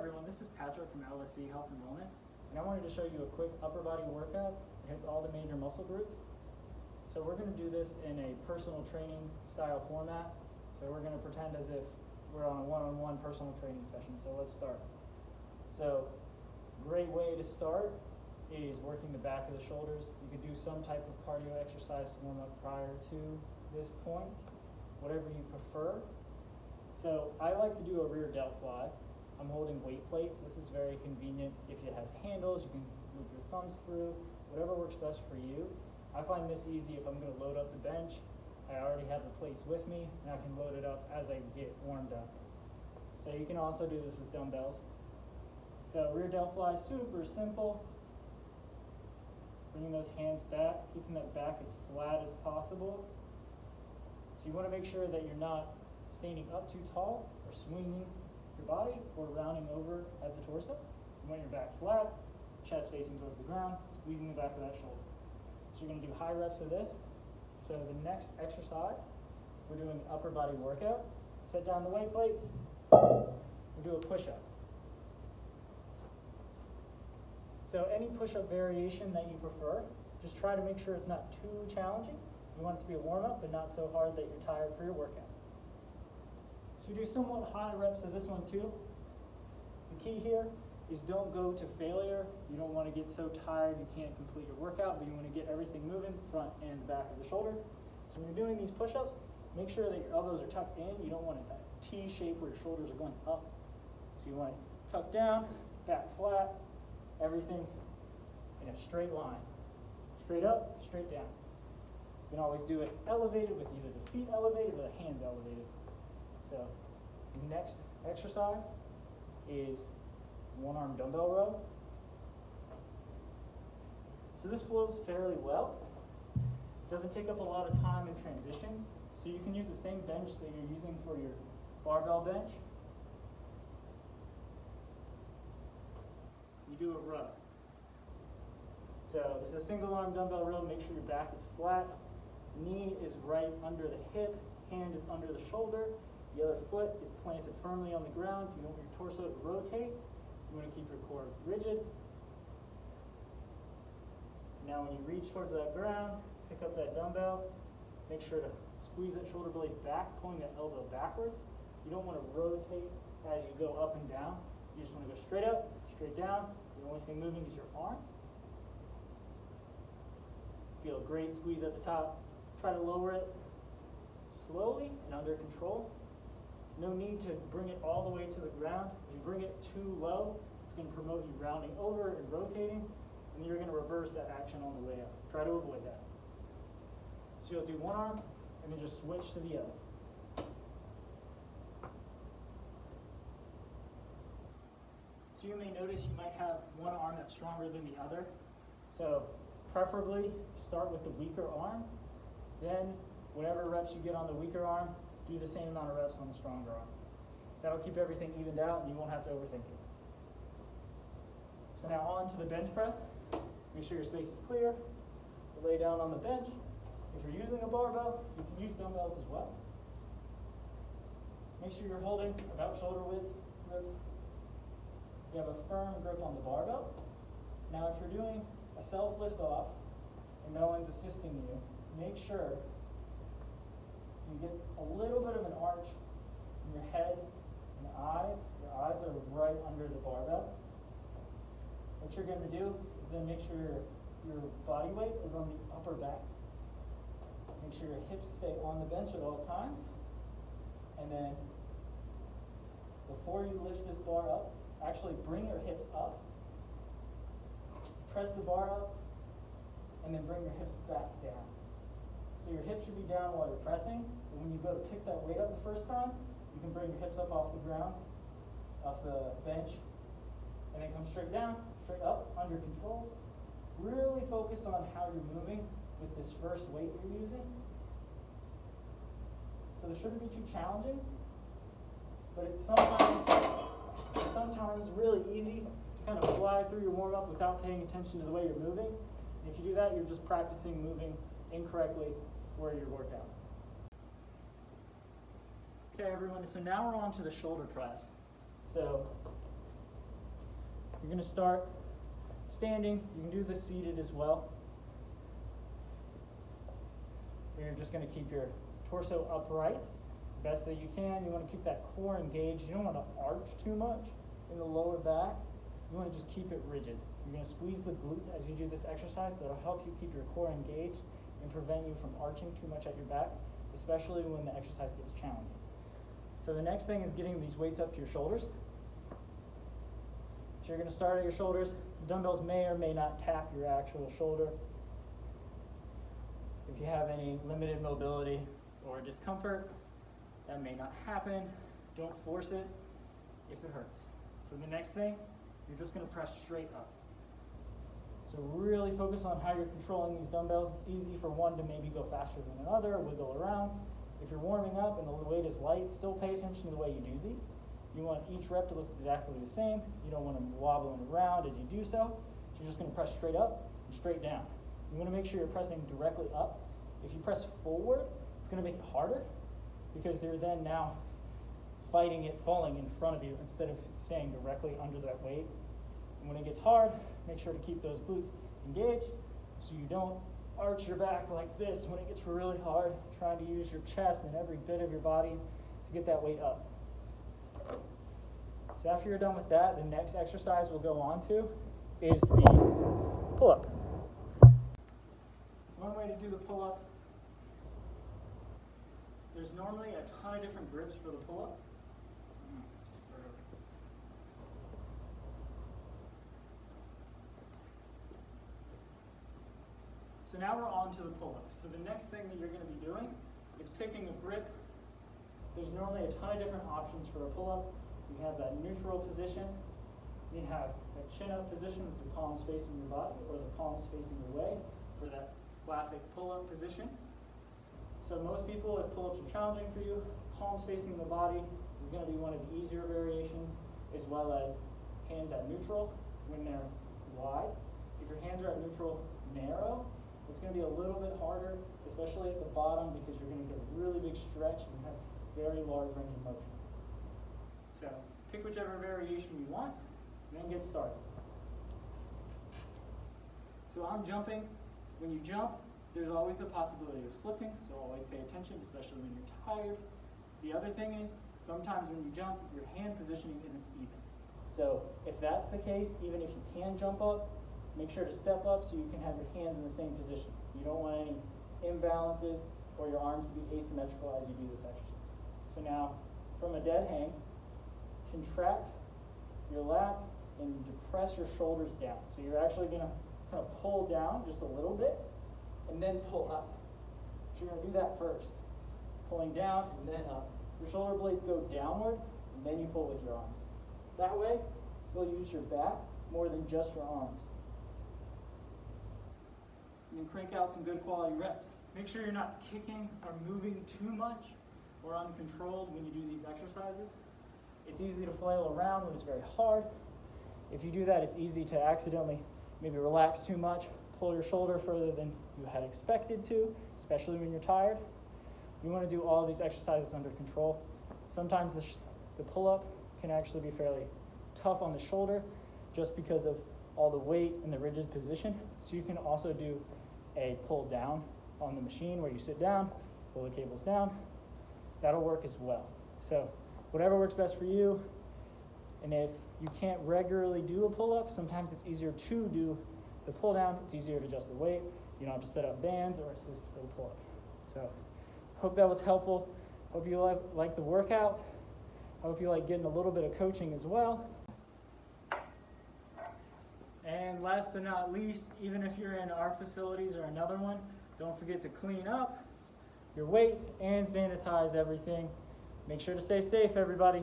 everyone, this is Patrick from LSE Health and Wellness, and I wanted to show you a quick upper body workout that hits all the major muscle groups. So we're going to do this in a personal training style format. So we're going to pretend as if we're on a one-on-one personal training session. So let's start. So great way to start is working the back of the shoulders. You could do some type of cardio exercise to warm up prior to this point, whatever you prefer. So I like to do a rear delt fly. I'm holding weight plates. This is very convenient. If it has handles, you can move your thumbs through, whatever works best for you. I find this easy if I'm going to load up the bench. I already have the plates with me, and I can load it up as I get warmed up. So you can also do this with dumbbells. So rear delt fly, super simple. Bringing those hands back, keeping that back as flat as possible. So you want to make sure that you're not standing up too tall or swinging your body or rounding over at the torso. You want your back flat, chest facing towards the ground, squeezing the back of that shoulder. So you're going to do high reps of this. So the next exercise, we're doing an upper body workout. Set down the weight plates. We do a push-up. So any push-up variation that you prefer, just try to make sure it's not too challenging. You want it to be a warm-up, but not so hard that you're tired for your workout. So you do somewhat high reps of this one too. The key here is don't go to failure. You don't want to get so tired you can't complete your workout, but you want to get everything moving, front and back of the shoulder. So when you're doing these push-ups, make sure that your elbows are tucked in. You don't want it that T shape where your shoulders are going up. So you want it tucked down, back flat, everything in a straight line. Straight up, straight down. You can always do it elevated with either the feet elevated or the hands elevated. So next exercise is one-arm dumbbell row. So this flows fairly well. It doesn't take up a lot of time in transitions. So you can use the same bench that you're using for your barbell bench. You do a row. So this is a single arm dumbbell row. Make sure your back is flat. Knee is right under the hip. Hand is under the shoulder. The other foot is planted firmly on the ground. You don't want your torso to rotate. You want to keep your core rigid. Now when you reach towards that ground, pick up that dumbbell. Make sure to squeeze that shoulder blade back, pulling that elbow backwards. You don't want to rotate as you go up and down. You just want to go straight up, straight down. The only thing moving is your arm. Feel a great squeeze at the top. Try to lower it slowly and under control. No need to bring it all the way to the ground. If you bring it too low, it's going to promote you rounding over and rotating, and then you're going to reverse that action on the way up. Try to avoid that. So you'll do one arm, and then just switch to the other. So you may notice you might have one arm that's stronger than the other. So preferably start with the weaker arm, then whatever reps you get on the weaker arm, do the same amount of reps on the stronger arm. That'll keep everything evened out and you won't have to overthink it. So now on to the bench press. Make sure your space is clear. Lay down on the bench. If you're using a barbell, you can use dumbbells as well. Make sure you're holding about shoulder width grip. You have a firm grip on the barbell. Now if you're doing a self lift off and no one's assisting you, make sure you get a little bit of an arch in your head and eyes. Your eyes are right under the barbell. What you're going to do is then make sure your body weight is on the upper back. Make sure your hips stay on the bench at all times. And then before you lift this bar up, actually bring your hips up. Press the bar up and then bring your hips back down. So your hips should be down while you're pressing, but when you go to pick that weight up the first time, you can bring your hips up off the ground, off the bench, and then come straight down, straight up, under control. Really focus on how you're moving with this first weight you're using. So this shouldn't be too challenging, but it's sometimes really easy to kind of fly through your warm-up without paying attention to the way you're moving. And if you do that, you're just practicing moving incorrectly for your workout. Okay everyone, so now we're on to the shoulder press. So You're going to start standing. You can do this seated as well. You're just going to keep your torso upright best that you can. You want to keep that core engaged. You don't want to arch too much in the lower back. You want to just keep it rigid. You're going to squeeze the glutes as you do this exercise. That'll help you keep your core engaged and prevent you from arching too much at your back, especially when the exercise gets challenging. So the next thing is getting these weights up to your shoulders. So you're going to start at your shoulders. The dumbbells may or may not tap your actual shoulder. If you have any limited mobility or discomfort, that may not happen. Don't force it if it hurts. So the next thing, you're just going to press straight up. So really focus on how you're controlling these dumbbells. It's easy for one to maybe go faster than another, wiggle around. If you're warming up and the weight is light, still pay attention to the way you do these. You want each rep to look exactly the same. You don't want them wobbling around as you do so. So you're just going to press straight up and straight down. You want to make sure you're pressing directly up. If you press forward, it's going to make it harder because you're then now fighting it falling in front of you instead of staying directly under that weight. And when it gets hard, make sure to keep those glutes engaged so you don't arch your back like this when it gets really hard, trying to use your chest and every bit of your body to get that weight up. So after you're done with that, the next exercise we'll go on to is the pull-up. So one way to do the pull-up, there's normally a ton of different grips for the pull-up. Just start over. So now we're on to the pull-up. So the next thing that you're going to be doing is picking a grip. There's normally a ton of different options for a pull-up. You have that neutral position. You can have a chin-up position with the palms facing your body or the palms facing away for that classic pull-up position. So most people, if pull-ups are challenging for you, palms facing the body is going to be one of the easier variations, as well as hands at neutral when they're wide. If your hands are at neutral narrow, it's going to be a little bit harder, especially at the bottom, because you're going to get a really big stretch and have very large range of motion. So pick whichever variation you want, and then get started. So I'm jumping. When you jump, there's always the possibility of slipping, so always pay attention, especially when you're tired. The other thing is, sometimes when you jump, your hand positioning isn't even. So if that's the case, even if you can jump up, make sure to step up so you can have your hands in the same position. You don't want any imbalances or your arms to be asymmetrical as you do this exercise. So now, from a dead hang, contract your lats and depress your shoulders down. So you're actually going to kind of pull down just a little bit and then pull up. So you're going to do that first. Pulling down and then up. Your shoulder blades go downward and then you pull with your arms. That way, you'll use your back more than just your arms. You can crank out some good quality reps. Make sure you're not kicking or moving too much or uncontrolled when you do these exercises. It's easy to flail around when it's very hard. If you do that, it's easy to accidentally maybe relax too much, pull your shoulder further than you had expected to, especially when you're tired. You want to do all these exercises under control. Sometimes the pull-up can actually be fairly tough on the shoulder just because of all the weight and the rigid position. So you can also do a pull down on the machine where you sit down, pull the cables down. That'll work as well. So whatever works best for you. And if you can't regularly do a pull-up, sometimes it's easier to do the pull down. It's easier to adjust the weight. You don't have to set up bands or assist for the pull-up. So hope that was helpful. Hope you like the workout. Hope you like getting a little bit of coaching as well. And last but not least, even if you're in our facilities or another one, don't forget to clean up your weights and sanitize everything. Make sure to stay safe, everybody.